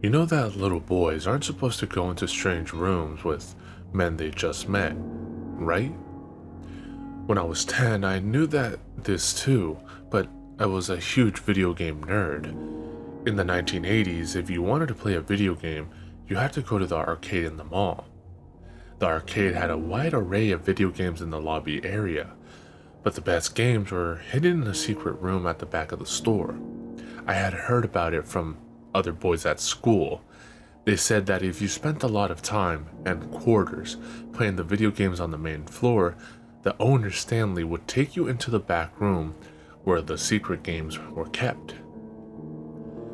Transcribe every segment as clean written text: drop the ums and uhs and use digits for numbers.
You know that little boys aren't supposed to go into strange rooms with men they just met, right? When I was 10, I knew that this too, but I was a huge video game nerd. In the 1980s, if you wanted to play a video game, you had to go to the arcade in the mall. The arcade had a wide array of video games in the lobby area, but the best games were hidden in a secret room at the back of the store. I had heard about it from other boys at school. They said that if you spent a lot of time and quarters playing the video games on the main floor, the owner Stanley would take you into the back room where the secret games were kept.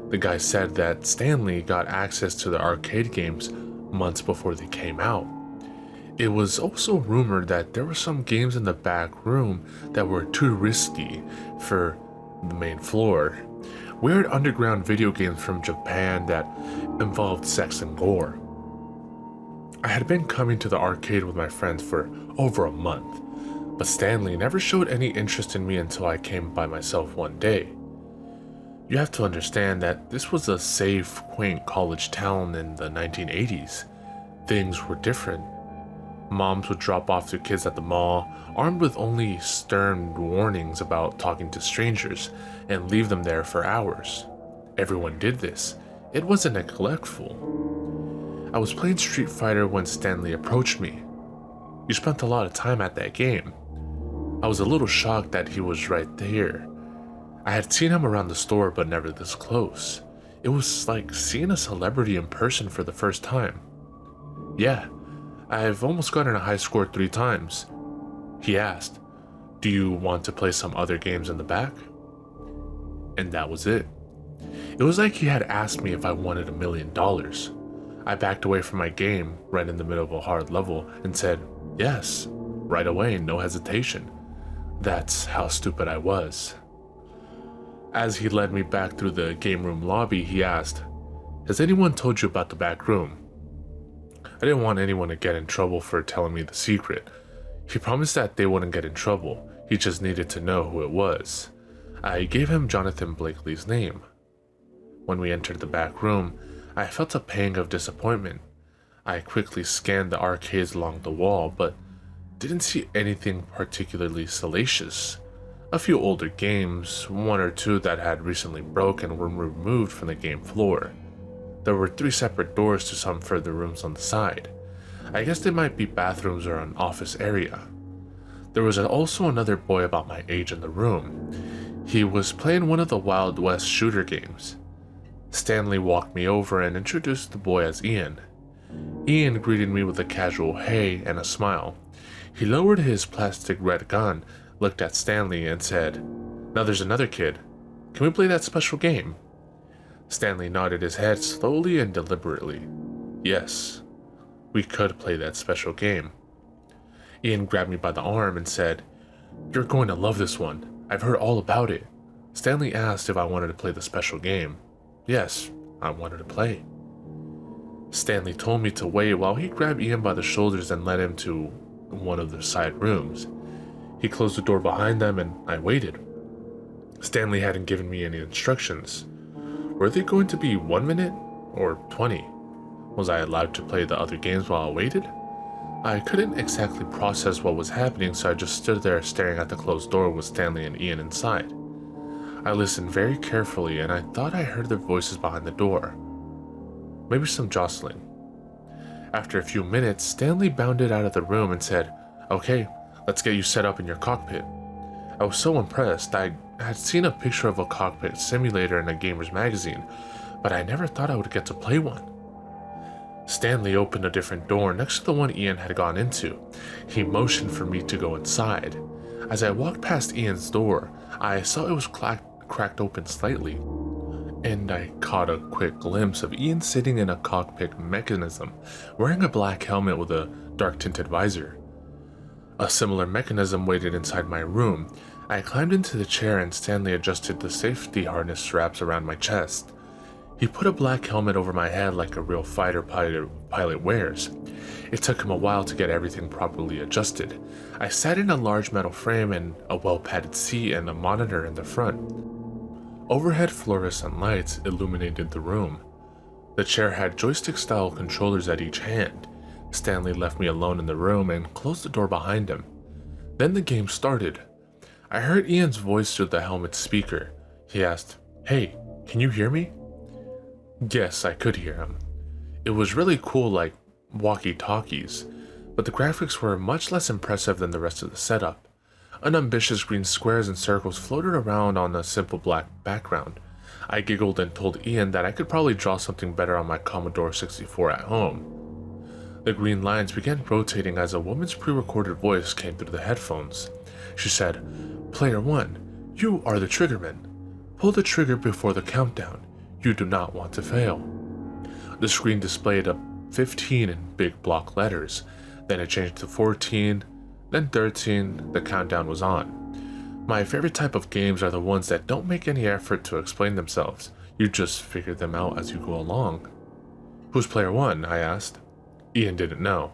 The guy said that Stanley got access to the arcade games months before they came out. It was also rumored that there were some games in the back room that were too risky for the main floor. Weird underground video games from Japan that involved sex and gore. I had been coming to the arcade with my friends for over a month, but Stanley never showed any interest in me until I came by myself one day. You have to understand that this was a safe, quaint college town in the 1980s. Things were different. Moms would drop off their kids at the mall, armed with only stern warnings about talking to strangers, and leave them there for hours. Everyone did this. It wasn't neglectful. I was playing Street Fighter when Stanley approached me. "You spent a lot of time at that game." I was a little shocked that he was right there. I had seen him around the store, but never this close. It was like seeing a celebrity in person for the first time. "Yeah, I've almost gotten a high score 3 times. He asked, "Do you want to play some other games in the back?" And that was it. It was like he had asked me if I wanted $1 million. I backed away from my game right in the middle of a hard level and said, yes, right away, no hesitation. That's how stupid I was. As he led me back through the game room lobby, he asked, "Has anyone told you about the back room?" I didn't want anyone to get in trouble for telling me the secret. He promised that they wouldn't get in trouble, he just needed to know who it was. I gave him Jonathan Blakely's name. When we entered the back room, I felt a pang of disappointment. I quickly scanned the arcades along the wall, but didn't see anything particularly salacious. A few older games, 1 or 2 that had recently broken, were removed from the game floor. There were 3 separate doors to some further rooms on the side. I guess they might be bathrooms or an office area. There was also another boy about my age in the room. He was playing one of the Wild West shooter games. Stanley walked me over and introduced the boy as Ian. Ian greeted me with a casual hey and a smile. He lowered his plastic red gun, looked at Stanley, and said, "Now there's another kid. Can we play that special game?" Stanley nodded his head slowly and deliberately. Yes, we could play that special game. Ian grabbed me by the arm and said, "You're going to love this one. I've heard all about it." Stanley asked if I wanted to play the special game. Yes, I wanted to play. Stanley told me to wait while he grabbed Ian by the shoulders and led him to one of the side rooms. He closed the door behind them and I waited. Stanley hadn't given me any instructions. Were they going to be 1 minute or 20? Was I allowed to play the other games while I waited? I couldn't exactly process what was happening, so I just stood there staring at the closed door with Stanley and Ian inside. I listened very carefully and I thought I heard their voices behind the door. Maybe some jostling. After a few minutes, Stanley bounded out of the room and said, "Okay, let's get you set up in your cockpit." I was so impressed. I had seen a picture of a cockpit simulator in a gamer's magazine, but I never thought I would get to play one. Stanley opened a different door next to the one Ian had gone into. He motioned for me to go inside. As I walked past Ian's door, I saw it was cracked open slightly, and I caught a quick glimpse of Ian sitting in a cockpit mechanism, wearing a black helmet with a dark-tinted visor. A similar mechanism waited inside my room. I climbed into the chair and Stanley adjusted the safety harness straps around my chest. He put a black helmet over my head like a real fighter pilot wears. It took him a while to get everything properly adjusted. I sat in a large metal frame and a well-padded seat and a monitor in the front. Overhead fluorescent lights illuminated the room. The chair had joystick-style controllers at each hand. Stanley left me alone in the room and closed the door behind him. Then the game started. I heard Ian's voice through the helmet speaker. He asked, "Hey, can you hear me?" Yes, I could hear him. It was really cool, like walkie-talkies, but the graphics were much less impressive than the rest of the setup. Unambitious green squares and circles floated around on a simple black background. I giggled and told Ian that I could probably draw something better on my Commodore 64 at home. The green lines began rotating as a woman's pre-recorded voice came through the headphones. She said, "Player 1, you are the triggerman. Pull the trigger before the countdown. You do not want to fail." The screen displayed a 15 in big block letters. Then it changed to 14, then 13, the countdown was on. My favorite type of games are the ones that don't make any effort to explain themselves. You just figure them out as you go along. "Who's player 1? I asked. Ian didn't know.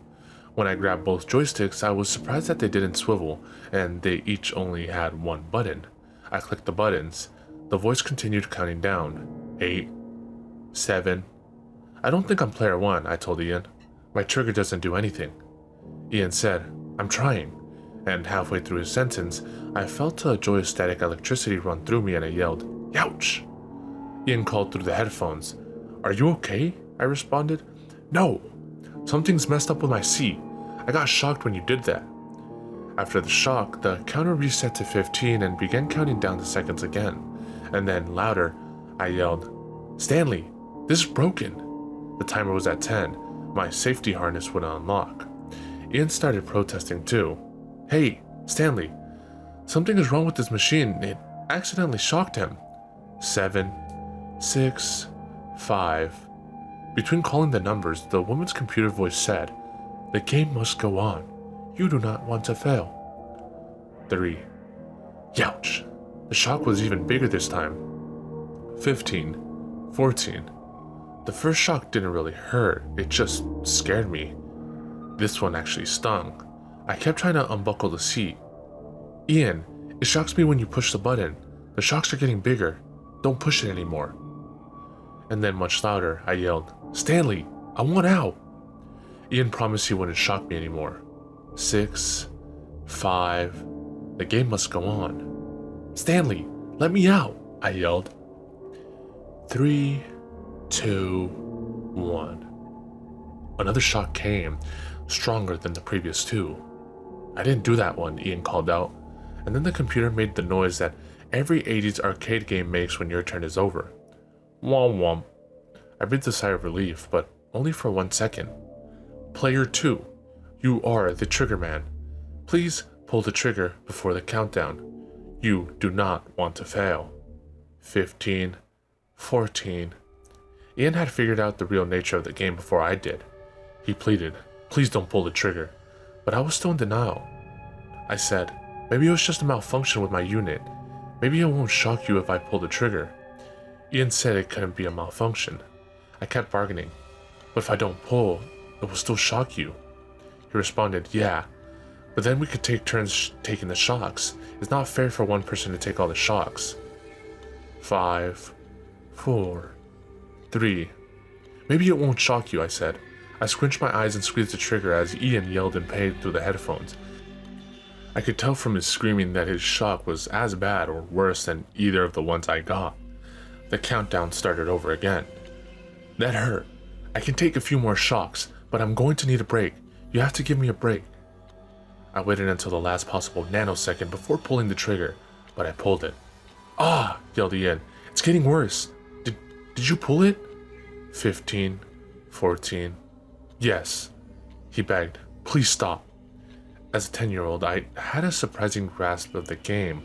When I grabbed both joysticks, I was surprised that they didn't swivel, and they each only had one button. I clicked the buttons. The voice continued counting down. 8, 7. "I don't think I'm player 1, I told Ian. "My trigger doesn't do anything." Ian said, "I'm trying," and halfway through his sentence, I felt a joystatic electricity run through me and I yelled, "Youch!" Ian called through the headphones. "Are you okay?" I responded. "No! Something's messed up with my seat. I got shocked when you did that." After the shock, the counter reset to 15 and began counting down the seconds again. And then, louder, I yelled, "Stanley, this is broken." The timer was at 10. My safety harness would unlock. Ian started protesting too. "Hey, Stanley, something is wrong with this machine. It accidentally shocked him." 7, 6, 5. Between calling the numbers, the woman's computer voice said, "The game must go on. You do not want to fail." 3. Youch! The shock was even bigger this time. 15, 14. The first shock didn't really hurt, it just scared me. This one actually stung. I kept trying to unbuckle the seat. "Ian, it shocks me when you push the button. The shocks are getting bigger. Don't push it anymore." And then much louder, I yelled, "Stanley, I want out." Ian promised he wouldn't shock me anymore. 6, 5. The game must go on. "Stanley, let me out," I yelled. 3, 2, 1. Another shock came, stronger than the previous two. "I didn't do that one," Ian called out, and then the computer made the noise that every 80s arcade game makes when your turn is over. Womp womp. I breathed a sigh of relief, but only for 1 second. "Player 2, you are the trigger man. Please pull the trigger before the countdown. You do not want to fail." 15, 14. Ian had figured out the real nature of the game before I did. He pleaded, "Please don't pull the trigger," but I was still in denial. I said, "Maybe it was just a malfunction with my unit. Maybe it won't shock you if I pull the trigger." Ian said it couldn't be a malfunction. I kept bargaining. "But if I don't pull, it will still shock you." He responded, "Yeah, but then we could take turns taking the shocks. It's not fair for one person to take all the shocks." 5, 4, 3. "Maybe it won't shock you," I said. I squinched my eyes and squeezed the trigger as Ian yelled in pain through the headphones. I could tell from his screaming that his shock was as bad or worse than either of the ones I got. The countdown started over again. "That hurt. I can take a few more shocks, but I'm going to need a break. You have to give me a break." I waited until the last possible nanosecond before pulling the trigger, but I pulled it. "Ah!" yelled Ian. "It's getting worse. Did you pull it?" 15, 14. "Yes." He begged, "Please stop." As a 10-year-old, I had a surprising grasp of the game.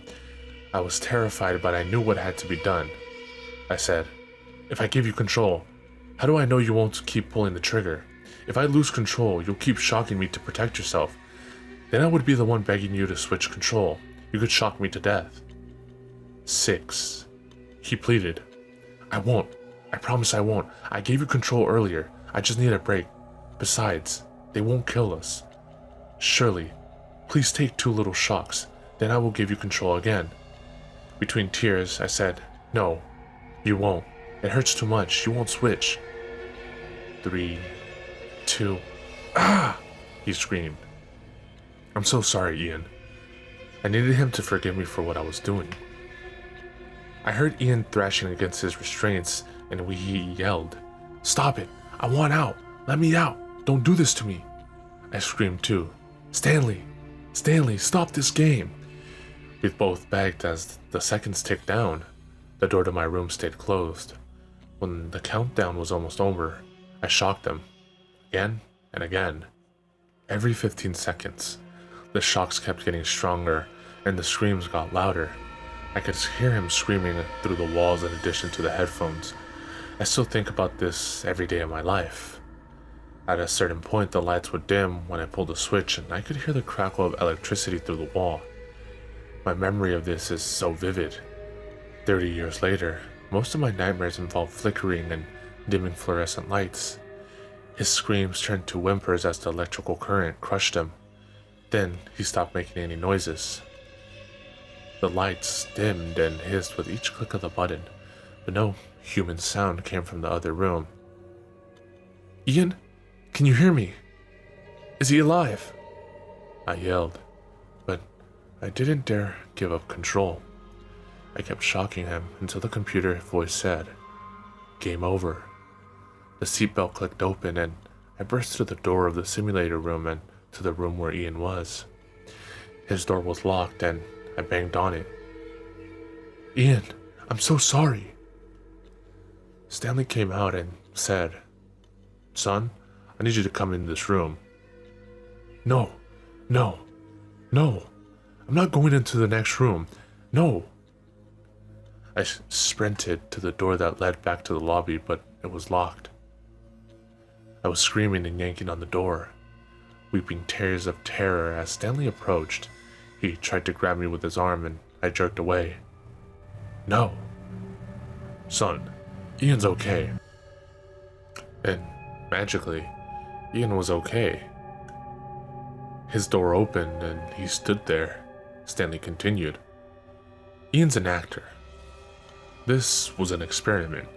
I was terrified, but I knew what had to be done. I said, "If I give you control, how do I know you won't keep pulling the trigger? If I lose control, you'll keep shocking me to protect yourself. Then I would be the one begging you to switch control. You could shock me to death." 6. He pleaded, "I won't. I promise I won't. I gave you control earlier. I just need a break. Besides, they won't kill us. Surely, please take 2 little shocks, then I will give you control again." Between tears, I said, "No, you won't. It hurts too much. You won't switch." 3, 2. Ah! He screamed. I'm so sorry, Ian. I needed him to forgive me for what I was doing. I heard Ian thrashing against his restraints, and he yelled, "Stop it! I want out! Let me out! Don't do this to me!" I screamed too, Stanley, stop this game!" We both begged as the seconds ticked down. The door to my room stayed closed. When the countdown was almost over, I shocked him, again and again. Every 15 seconds, the shocks kept getting stronger and the screams got louder. I could hear him screaming through the walls in addition to the headphones. I still think about this every day of my life. At a certain point, the lights would dim when I pulled a switch and I could hear the crackle of electricity through the wall. My memory of this is so vivid. 30 years later, most of my nightmares involve flickering and dimming fluorescent lights. His screams turned to whimpers as the electrical current crushed him. Then he stopped making any noises. The lights dimmed and hissed with each click of the button, but no human sound came from the other room. "Ian, can you hear me? Is he alive?" I yelled, but I didn't dare give up control. I kept shocking him until the computer voice said, "Game over." The seatbelt clicked open and I burst through the door of the simulator room and to the room where Ian was. His door was locked and I banged on it. "Ian, I'm so sorry." Stanley came out and said, "Son, I need you to come in this room." No, I'm not going into the next room. No. I sprinted to the door that led back to the lobby, but it was locked. I was screaming and yanking on the door, weeping tears of terror as Stanley approached. He tried to grab me with his arm and I jerked away. "No. Son, Ian's okay." And magically, Ian was okay. His door opened and he stood there. Stanley continued, "Ian's an actor. This was an experiment.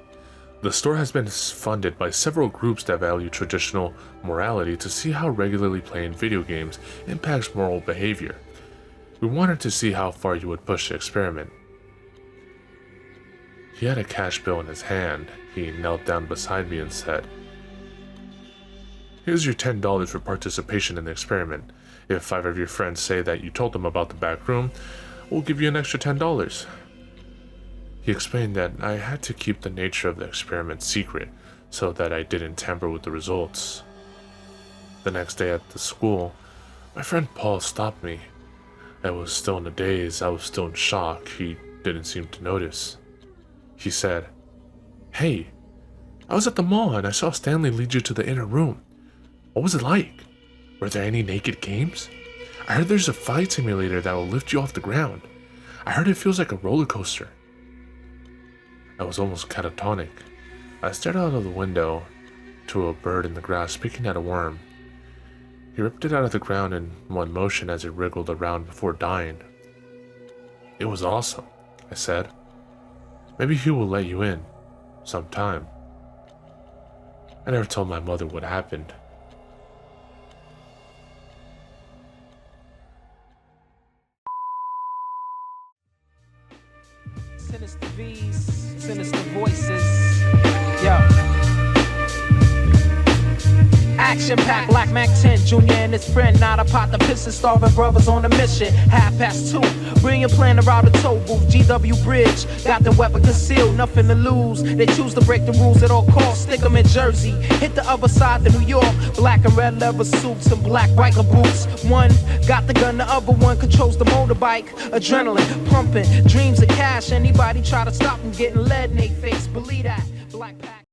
The store has been funded by several groups that value traditional morality to see how regularly playing video games impacts moral behavior. We wanted to see how far you would push the experiment." He had a cash bill in his hand. He knelt down beside me and said, "Here's your $10 for participation in the experiment. If 5 of your friends say that you told them about the back room, we'll give you an extra $10. He explained that I had to keep the nature of the experiment secret so that I didn't tamper with the results. The next day at the school, my friend Paul stopped me. I was still in a daze. I was still in shock. He didn't seem to notice. He said, "Hey, I was at the mall and I saw Stanley lead you to the inner room. What was it like? Were there any naked games? I heard there's a fight simulator that will lift you off the ground. I heard it feels like a roller coaster." I was almost catatonic. I stared out of the window to a bird in the grass picking at a worm. He ripped it out of the ground in one motion as it wriggled around before dying. "It was awesome," I said. "Maybe he will let you in, sometime." I never told my mother what happened. Sinister V's, sinister voices. Yo. Action-packed, Black Mac 10, Junior and his friend, not a pot, the piston starving brothers on a mission. 2:30, brilliant plan to route a toll booth, GW Bridge, got the weapon concealed, nothing to lose. They choose to break the rules at all costs, stick them in Jersey, hit the other side to New York, black and red leather suits and black biker boots. One got the gun, the other one controls the motorbike, adrenaline pumping, dreams of cash. Anybody try to stop them getting lead in their face, believe that. Black Pack.